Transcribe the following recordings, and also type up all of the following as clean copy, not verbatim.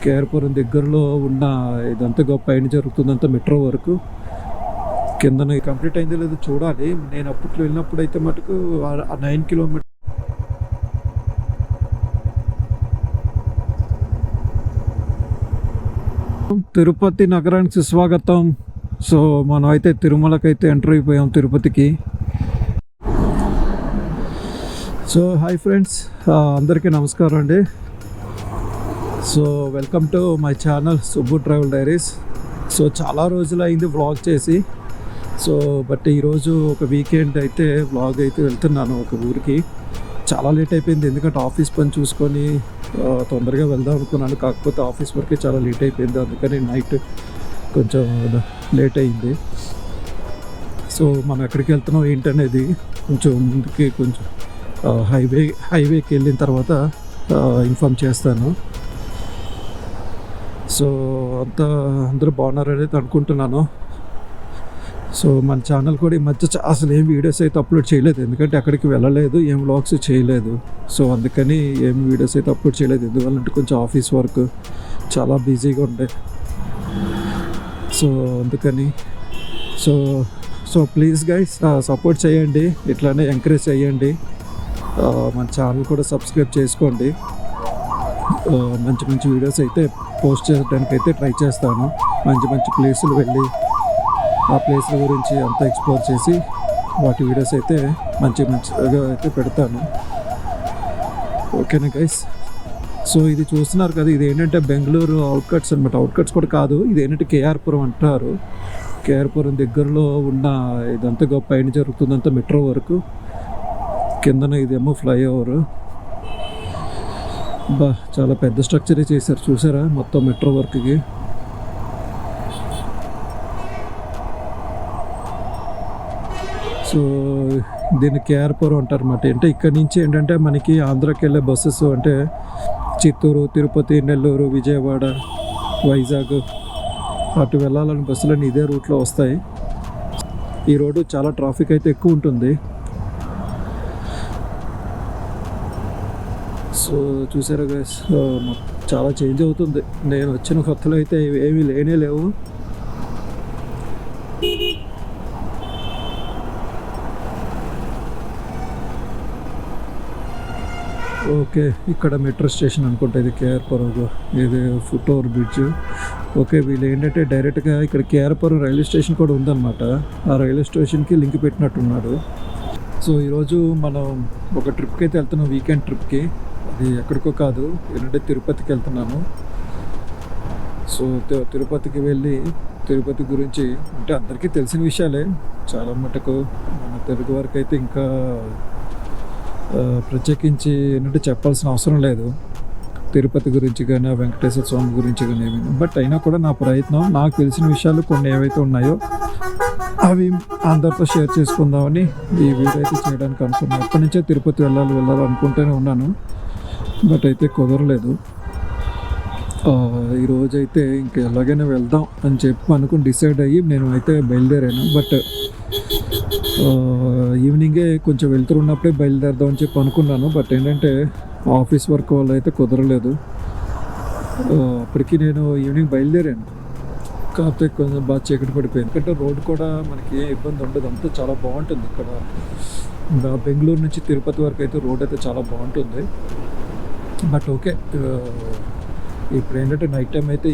కేఆర్పురం దగ్గరలో ఉన్న ఇదంతా పైన జరుగుతుందంతా మెట్రో వరకు. కిందన కంప్లీట్ అయిందో లేదో చూడాలి. నేను అప్పట్లో వెళ్ళినప్పుడు అయితే మటుకు 9 కిలోమీటర్. తిరుపతి నగరానికి స్వాగతం. సో మనం అయితే తిరుమలకైతే ఎంటర్ అయిపోయాం, తిరుపతికి. సో హాయ్ ఫ్రెండ్స్, అందరికీ నమస్కారం అండి. So welcome to my channel Subbu travel diaries. So చాలా రోజులు అయింది వ్లాగ్ చేసి. సో బట్ ఈరోజు ఒక వీకెండ్ అయితే వ్లాగ్ అయితే వెళ్తున్నాను ఒక ఊరికి. చాలా లేట్ అయిపోయింది, ఎందుకంటే ఆఫీస్ పని చూసుకొని తొందరగా వెళ్దాం అనుకున్నాను. కాకపోతే ఆఫీస్ వరకే చాలా లేట్ అయిపోయింది, అందుకని నైట్ కొంచెం లేట్ అయింది. సో మనం ఎక్కడికి వెళ్తున్నాం ఏంటనేది కొంచెం ముందుకి కొంచెం హైవేకి వెళ్ళిన తర్వాత ఇన్ఫామ్ చేస్తాను. సో అందరూ బాగున్నారనేది అనుకుంటున్నాను. సో మన ఛానల్ కూడా ఈ మధ్య అసలు ఏం వీడియోస్ అయితే అప్లోడ్ చేయలేదు, ఎందుకంటే అక్కడికి వెళ్ళలేదు, ఏం వ్లాగ్స్ చేయలేదు. సో అందుకని ఏం వీడియోస్ అయితే అప్లోడ్ చేయలేదు. ఎందువల్లంటే కొంచెం ఆఫీస్ వర్క్ చాలా బిజీగా ఉండే. సో అందుకని సో ప్లీజ్ గైస్ సపోర్ట్ చేయండి, ఇట్లానే ఎంకరేజ్ చేయండి. మన ఛానల్ కూడా సబ్స్క్రైబ్ చేసుకోండి. మంచి మంచి వీడియోస్ అయితే పోస్ట్ చేయడానికి అయితే ట్రై చేస్తాను. మంచి మంచి ప్లేసులు వెళ్ళి ఆ ప్లేస్ల గురించి అంతా ఎక్స్ప్లోర్ చేసి వాటి వీడియోస్ అయితే మంచిగా అయితే పెడతాను. ఓకేనా గైస్? సో ఇది చూస్తున్నారు కదా, ఇది ఏంటంటే బెంగళూరు అవుట్కట్స్ అనమాట. అవుట్కట్స్ కూడా కాదు, ఇది ఏంటంటే కేఆర్పురం అంటారు. కేఆర్పురం దగ్గరలో ఉన్న ఇదంతా పైన జరుగుతుందంతా మెట్రో వరకు. కిందన ఇదేమో ఫ్లైఓవర్. చాలా పెద్ద స్ట్రక్చరే చేశారు, చూసారా మొత్తం మెట్రో వర్క్కి. సో దీన్ని కేఆర్పురం అంటారు అన్నమాట. అంటే ఇక్కడ నుంచి ఏంటంటే మనకి ఆంధ్రాకి వెళ్ళే బస్సెస్ అంటే చిత్తూరు, తిరుపతి, నెల్లూరు, విజయవాడ, వైజాగ్ అటు వెళ్ళాలని బస్సులన్నీ ఇదే రూట్లో వస్తాయి. ఈ రోడ్డు చాలా ట్రాఫిక్ అయితే ఎక్కువ ఉంటుంది. సో చూసారా గైస్, చాలా చేంజ్ అవుతుంది. నేను వచ్చిన కొత్తలో అయితే ఏమీ లేనే లేవు. ఓకే, ఇక్కడ మెట్రో స్టేషన్ అనుకుంటా ఇది కేఆర్పురం. ఇది ఫుట్ ఓవర్ బ్రిడ్జ్. ఓకే, వీళ్ళు ఏంటంటే డైరెక్ట్గా ఇక్కడ కేఆర్పురం రైల్వే స్టేషన్ కూడా ఉందన్నమాట. ఆ రైల్వే స్టేషన్కి లింక్ పెట్టినట్టున్నాడు. సో ఈరోజు మనం ఒక ట్రిప్కి అయితే వెళ్తున్నాం, వీకెండ్ ట్రిప్కి. అది ఎక్కడికో కాదు, ఏంటంటే తిరుపతికి వెళ్తున్నాను. సో తిరుపతికి వెళ్ళి తిరుపతి గురించి అంటే అందరికీ తెలిసిన విషయాలే, చాలా మటుకు మన తెలుగు వారికి అయితే ఇంకా ప్రత్యేకించి ఏంటంటే చెప్పాల్సిన అవసరం లేదు తిరుపతి గురించి కానీ, వెంకటేశ్వర స్వామి గురించి కానీ ఏమైనా. బట్ అయినా కూడా నా ప్రయత్నం, నాకు తెలిసిన విషయాలు కొన్ని ఏవైతే ఉన్నాయో అవి అందరితో షేర్ చేసుకుందామని ఈ వీడియో అయితే చేయడానికి అనుకున్నాను. ఎప్పటి నుంచో తిరుపతి వెళ్ళాలి అనుకుంటూనే ఉన్నాను, బట్ అయితే కుదరలేదు. ఈరోజైతే ఇంకా ఎలాగైనా వెళ్దాం అని చెప్పి అనుకుని డిసైడ్ అయ్యి నేను అయితే బయలుదేరాను. బట్ ఈవినింగే కొంచెం వెళ్తున్నప్పుడే బయలుదేరదాం అని చెప్పి అనుకున్నాను. బట్ ఏంటంటే ఆఫీస్ వర్క్ వల్ల అయితే కుదరలేదు. అప్పటికి నేను ఈవినింగ్ బయలుదేరాను, కాకపోతే కొంచెం బాగా చీకటి పడిపోయింది. ఎందుకంటే రోడ్డు కూడా మనకి ఏ ఇబ్బంది ఉండదు, అంతా చాలా బాగుంటుంది ఇక్కడ. బెంగళూరు నుంచి తిరుపతి వరకు అయితే రోడ్ అయితే చాలా బాగుంటుంది. బట్ ఓకే, ఇప్పుడు ఏంటంటే నైట్ టైం అయితే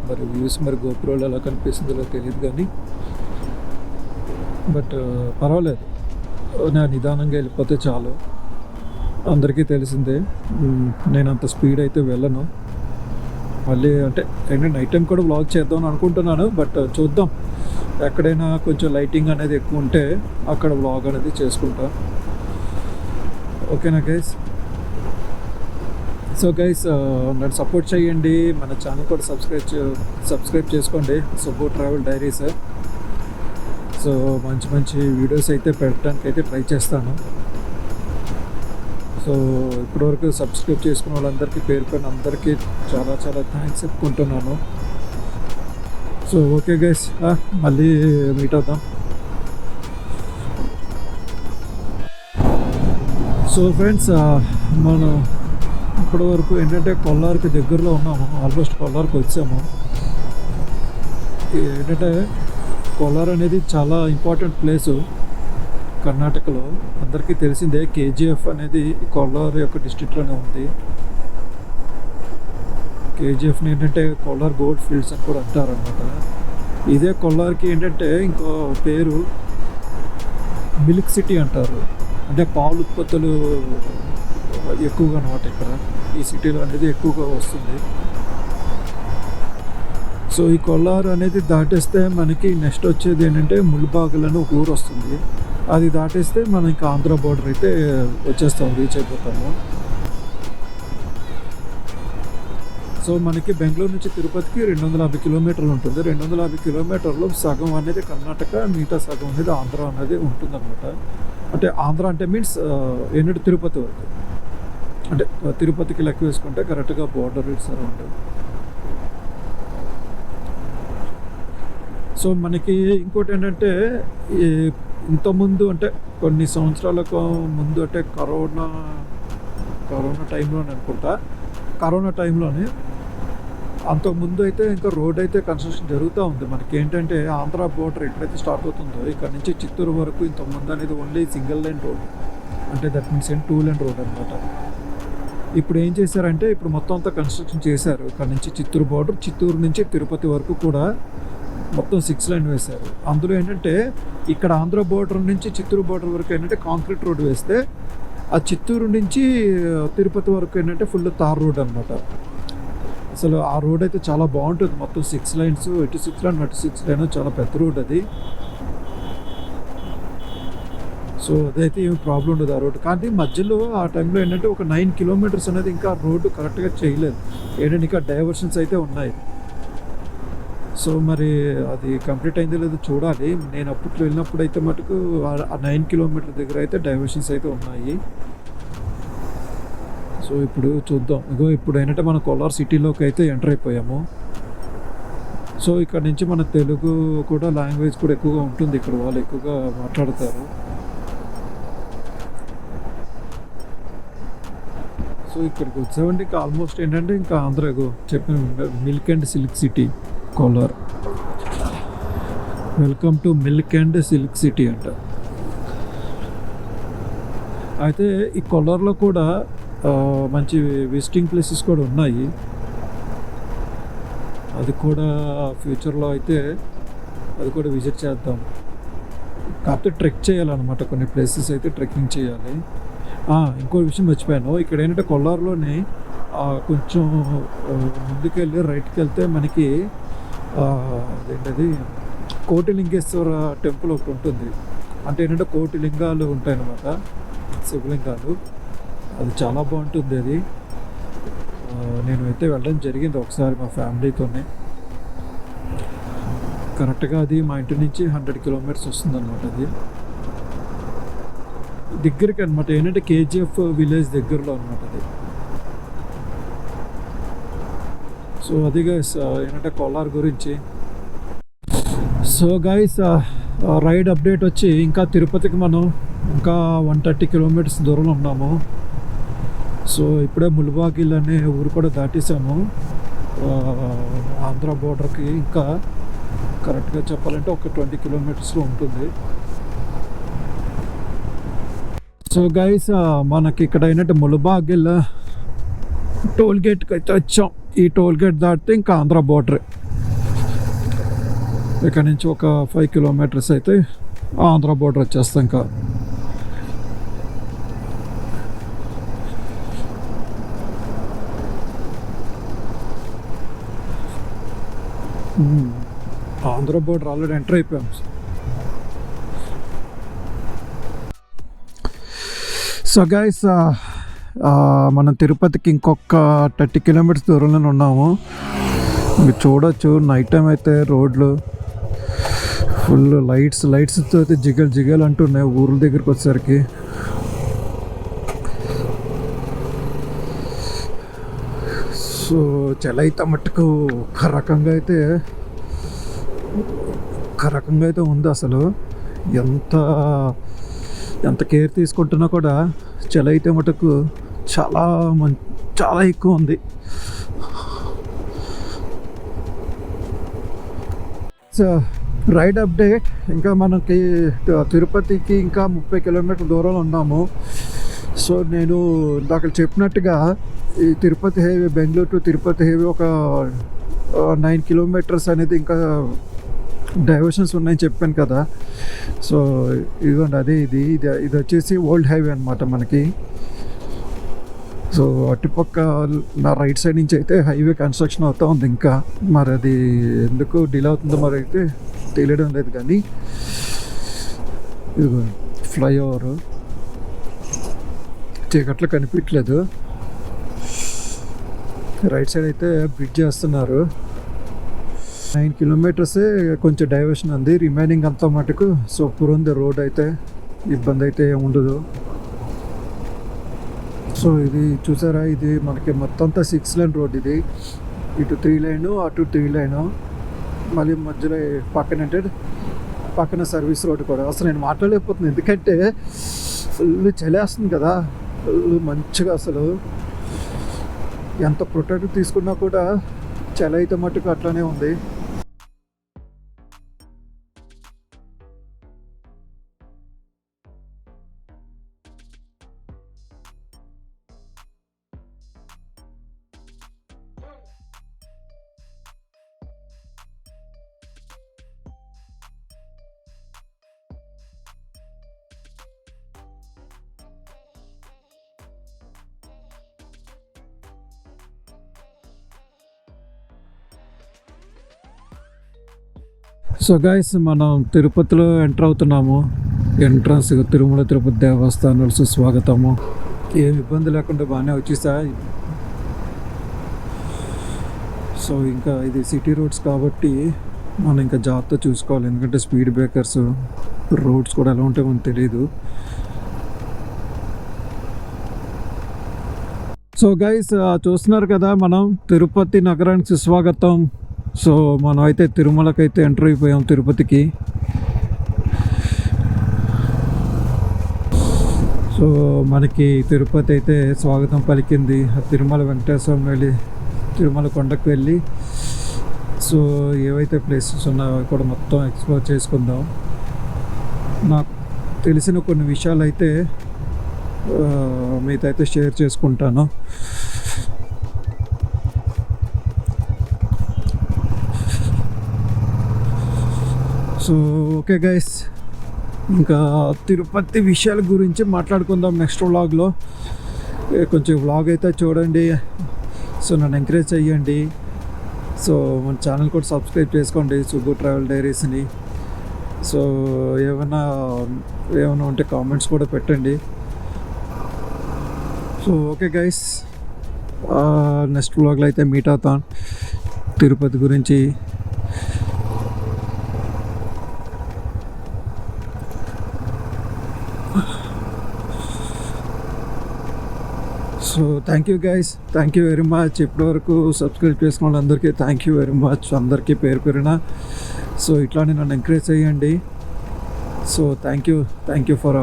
మరి వ్యూస్ మరి గోపురాలు ఎలా కనిపిస్తుందో తెలియదు కానీ, బట్ పర్వాలేదు, నా నిదానంగా వెళ్ళిపోతే చాలు. అందరికీ తెలిసిందే నేను అంత స్పీడ్ అయితే వెళ్ళను. మళ్ళీ అంటే ఏంటంటే నైట్ టైం కూడా వ్లాగ్ చేద్దామని అనుకుంటున్నాను. బట్ చూద్దాం, ఎక్కడైనా కొంచెం లైటింగ్ అనేది ఎక్కువ ఉంటే అక్కడ వ్లాగ్ అనేది చేసుకుంటా. ఓకేనా గైస్? సో గైస్, నన్ను సపోర్ట్ చేయండి, మన ఛానల్ కూడా సబ్స్క్రైబ్ చేసుకోండి, సుబ్బు ట్రావెల్ డైరీస్. సో మంచి మంచి వీడియోస్ అయితే పెట్టడానికి అయితే ట్రై చేస్తాను. సో ఇప్పటివరకు సబ్స్క్రైబ్ చేసుకున్న వాళ్ళందరికీ పేరు పైన అందరికీ చాలా చాలా థ్యాంక్స్ చెప్పుకుంటున్నాను. సో ఓకే గైస్, మళ్ళీ మీట్ అవుదాం. సో ఫ్రెండ్స్, మనం ఇప్పటి వరకు ఏంటంటే కొల్లార్కి దగ్గరలో ఉన్నాము, ఆల్మోస్ట్ కొల్లార్కి వచ్చాము. ఏంటంటే కొల్లార్ అనేది చాలా ఇంపార్టెంట్ ప్లేసు కర్ణాటకలో. అందరికీ తెలిసిందే, కేజీఎఫ్ అనేది కొల్లార్ యొక్క డిస్ట్రిక్ట్లోనే ఉంది. కేజీఎఫ్ని ఏంటంటే కొల్లార్ గోల్డ్ ఫీల్డ్స్ అని కూడా అంటారనమాట. ఇదే కొల్లార్కి ఏంటంటే ఇంకో పేరు మిల్క్ సిటీ అంటారు. అంటే పాలు ఉత్పత్తులు ఎక్కువగా అనమాట ఇక్కడ ఈ సిటీలో అనేది ఎక్కువగా వస్తుంది. సో ఈ కొల్లార్ అనేది దాటేస్తే మనకి నెక్స్ట్ వచ్చేది ఏంటంటే ముల్బాగల్ అని ఒక ఊరు వస్తుంది. అది దాటేస్తే మనం ఇంకా ఆంధ్ర బోర్డర్ అయితే వచ్చేస్తాం, రీచ్ అయిపోతాము. సో మనకి బెంగళూరు నుంచి తిరుపతికి 250 కిలోమీటర్లు ఉంటుంది. 250 కిలోమీటర్లు సగం అనేది కర్ణాటక, మిగతా సగం అనేది ఆంధ్ర అనేది ఉంటుందన్నమాట. అంటే ఆంధ్ర అంటే మీన్స్ ఏంటంటే తిరుపతి వరకు, అంటే తిరుపతికి లెక్క వేసుకుంటే కరెక్ట్గా బోర్డర్ ఇట్స్ అరౌండ్. సో మనకి ఇంకోటి ఏంటంటే ఇంతకుముందు అంటే కొన్ని సంవత్సరాలకు ముందు అంటే కరోనా టైంలోనే అనుకుంటా, కరోనా టైంలోనే అంతకుముందు అయితే ఇంకా రోడ్ అయితే కన్స్ట్రక్షన్ జరుగుతూ ఉంది. మనకి ఏంటంటే ఆంధ్ర బోర్డర్ ఎక్కడైతే స్టార్ట్ అవుతుందో ఇక్కడ నుంచి చిత్తూరు వరకు ఇంతకుముందు అనేది ఓన్లీ సింగిల్ లైన్ రోడ్, అంటే దట్ మీన్స్ 2 లైన్ రోడ్ అనమాట. ఇప్పుడు ఏం చేశారంటే ఇప్పుడు మొత్తం అంతా కన్స్ట్రక్షన్ చేశారు. ఇక్కడ నుంచి చిత్తూరు బోర్డర్, చిత్తూరు నుంచి తిరుపతి వరకు కూడా మొత్తం 6 లైన్ వేశారు. అందులో ఏంటంటే ఇక్కడ ఆంధ్ర బోర్డర్ నుంచి చిత్తూరు బోర్డర్ వరకు ఏంటంటే కాంక్రీట్ రోడ్ వేస్తే, ఆ చిత్తూరు నుంచి తిరుపతి వరకు ఏంటంటే ఫుల్ తార్ రోడ్ అనమాట. అసలు ఆ రోడ్ అయితే చాలా బాగుంటుంది. మొత్తం 6 లైన్స్, ఇటు 6 లైన్ అటు 6 లైన్, చాలా పెద్ద రోడ్ అది. సో అదైతే ఏమి ప్రాబ్లం ఉండదు ఆ రోడ్. కానీ మధ్యలో ఆ టైంలో ఏంటంటే ఒక 9 కిలోమీటర్స్ అనేది ఇంకా రోడ్డు కరెక్ట్గా చేయలేదు. ఏంటంటే ఇంకా డైవర్షన్స్ అయితే ఉన్నాయి. సో మరి అది కంప్లీట్ అయిందో లేదో చూడాలి. నేను అప్పట్లో వెళ్ళినప్పుడు అయితే మటుకు ఆ 9 కిలోమీటర్ దగ్గర అయితే డైవర్షన్స్ అయితే ఉన్నాయి. సో ఇప్పుడు చూద్దాం. ఇగో ఇప్పుడు ఏంటంటే మన కొల్లార్ సిటీలోకి అయితే ఎంటర్ అయిపోయాము. సో ఇక్కడ నుంచి మన తెలుగు కూడా లాంగ్వేజ్ కూడా ఎక్కువగా ఉంటుంది, ఇక్కడ వాళ్ళు ఎక్కువగా మాట్లాడతారు. సో ఇక్కడికి వచ్చామంటే ఇంకా ఆల్మోస్ట్ ఏంటంటే ఇంకా ఆంధ్ర చెప్పిన milk and silk city Kolar. Welcome to milk and silk city అంట. అయితే ఈ కొల్లార్లో కూడా మంచి విజిటింగ్ ప్లేసెస్ కూడా ఉన్నాయి. అది కూడా ఫ్యూచర్లో అయితే అది కూడా విజిట్ చేద్దాం. కాకపోతే ట్రెక్ చేయాలన్నమాట, కొన్ని ప్లేసెస్ అయితే ట్రెక్కింగ్ చేయాలి. ఇంకో విషయం మర్చిపోయాను. ఇక్కడ ఏంటంటే కొల్లార్లోనే కొంచెం ముందుకెళ్ళి రైట్కి వెళ్తే మనకి అదేంటది కోటిలింగేశ్వర టెంపుల్ ఒకటి ఉంటుంది. అంటే ఏంటంటే కోటి లింగాలు ఉంటాయన్నమాట, శివలింగాలు. అది చాలా బాగుంటుంది. అది నేను అయితే వెళ్ళడం జరిగింది ఒకసారి మా ఫ్యామిలీతోనే. కరెక్ట్గా అది మా ఇంటి నుంచి 100 కిలోమీటర్స్ వస్తుంది అనమాట. అది దగ్గరికి అనమాట, ఏంటంటే కేజీఎఫ్ విలేజ్ దగ్గరలో అనమాట అది. సో అది గైస్ ఏంటంటే కొల్లార్ గురించి. సో గైస్ రైడ్ అప్డేట్ వచ్చి ఇంకా తిరుపతికి మనం ఇంకా 130 కిలోమీటర్స్ దూరంలో ఉన్నాము. సో ఇప్పుడే ముల్బాగిల్ అనే ఊరు కూడా దాటేసాము. ఆంధ్ర బోర్డర్కి ఇంకా కరెక్ట్గా చెప్పాలంటే ఒక 20 కిలోమీటర్స్లో ఉంటుంది. సో గైస్ మనకి ఇక్కడ ఏంటంటే ముల్బాగిల్ టోల్ గేట్కి అయితే వచ్చాం. ఈ టోల్ గేట్ దాటితే ఇంకా ఆంధ్ర బోర్డర్. ఇక్కడ నుంచి ఒక 5 కిలోమీటర్స్ అయితే ఆంధ్ర బోర్డర్ వచ్చేస్తాం. ఇంకా ఆంధ్ర బోర్డర్ ఆల్రెడీ ఎంటర్ అయిపోయాం. సో గైస్ మనం తిరుపతికి ఇంకొక 30 కిలోమీటర్స్ దూరంలోనే ఉన్నాము. మీరు చూడొచ్చు నైట్ టైం అయితే రోడ్లు ఫుల్ లైట్స్తో అయితే జిగల్ అంటున్నాయి ఊర్ల దగ్గరికి వచ్చేసరికి. సో చలి అయితే మట్టుకు ఒక రకంగా అయితే ఉంది. అసలు ఎంత కేర్ తీసుకుంటున్నా కూడా చలి అయితే మటుకు చాలా ఎక్కువ ఉంది. సో రైడ్ అప్డేట్, ఇంకా మనకి తిరుపతికి ఇంకా 30 కిలోమీటర్ల దూరంలో ఉన్నాము. సో నేను ఇందాక చెప్పినట్టుగా ఈ Tirupati highway, Bengaluru to Tirupati highway ఒక 9 కిలోమీటర్స్ అనేది ఇంకా డైవర్షన్స్ ఉన్నాయని చెప్పాను కదా. సో ఇదిగోండి, అదే ఇది వచ్చేసి ఓల్డ్ హైవే అనమాట మనకి. సో అటుపక్క నా రైట్ సైడ్ నుంచి అయితే హైవే కన్స్ట్రక్షన్ అవుతూ ఉంది. ఇంకా మరి అది ఎందుకు డిలే అవుతుందో మరి అయితే తెలియడం లేదు. కానీ ఇదిగో ఫ్లైఓవర్ చీకట్లో కనిపించలేదు. రైట్ సైడ్ అయితే బ్రిడ్జ్ చేస్తున్నారు. 9 కిలోమీటర్సే కొంచెం డైవర్షన్ ఉంది, రిమైనింగ్ అంతా మటుకు సూపర్ ఉంది. రోడ్ అయితే ఇబ్బంది అయితే ఉండదు. సో ఇది చూసారా, ఇది మనకి మొత్తం అంతా 6 లైన్ రోడ్. ఇది ఇటు 3 లైన్, అటు 3 లైన్, మళ్ళీ మధ్యలో పక్కన సర్వీస్ రోడ్ కూడా. అసలు నేను మాట్లాడలేకపోతున్నాను, ఎందుకంటే ఫుల్ చలేస్తుంది కదా. ఫుల్ మంచిగా అసలు ఎంత ప్రొటెక్ట్ తీసుకున్నా కూడా చలి అయితే మట్టుకు అట్లానే ఉంది. సో గైస్, మనం తిరుపతిలో ఎంటర్ అవుతున్నాము. ఎంట్రన్స్ తిరుమల తిరుపతి దేవస్థానం సుస్వాగతము. ఏం ఇబ్బంది లేకుండా బాగానే వచ్చేసాయి. సో ఇంకా ఇది సిటీ రోడ్స్ కాబట్టి మనం ఇంకా జాగ్రత్త చూసుకోవాలి, ఎందుకంటే స్పీడ్ బ్రేకర్స్, రోడ్స్ కూడా ఎలా ఉంటాయో మనకు తెలియదు. సో గైస్, చూస్తున్నారు కదా, మనం తిరుపతి నగరానికి సుస్వాగతం. సో మనం అయితే తిరుమలకి అయితే ఎంటర్ అయిపోయాం, తిరుపతికి. సో మనకి తిరుపతి అయితే స్వాగతం పలికింది. తిరుమల వెంకటేశ్వర వెళ్ళి తిరుమల కొండకు వెళ్ళి సో ఏవైతే ప్లేసెస్ ఉన్నాయో కూడా మొత్తం ఎక్స్ప్లోర్ చేసుకుందాం. నాకు తెలిసిన కొన్ని విషయాలు అయితే మీతో అయితే షేర్ చేసుకుంటాను. సో ఓకే గైస్, ఇంకా తిరుపతి విషయాల గురించి మాట్లాడుకుందాం నెక్స్ట్ వ్లాగ్లో. కొంచెం వ్లాగ్ అయితే చూడండి, సో నన్ను ఎంకరేజ్ చేయండి. సో మన ఛానల్ కూడా సబ్స్క్రైబ్ చేసుకోండి, సుబ్బు ట్రావెల్ డైరీస్ని. సో ఏమైనా ఉంటే కామెంట్స్ కూడా పెట్టండి. సో ఓకే గైస్, నెక్స్ట్ వ్లాగ్లో అయితే మీట్ అవుతాం తిరుపతి గురించి. So thank you guys, thank you very much. ఇప్పటివరకు సబ్స్క్రైబ్ చేసుకున్న అందరికీ థ్యాంక్ యూ వెరీ మచ్, అందరికీ పేరు పేరున. సో ఇట్లానే నన్ను ఎంకరేజ్ చేయండి. So thank you for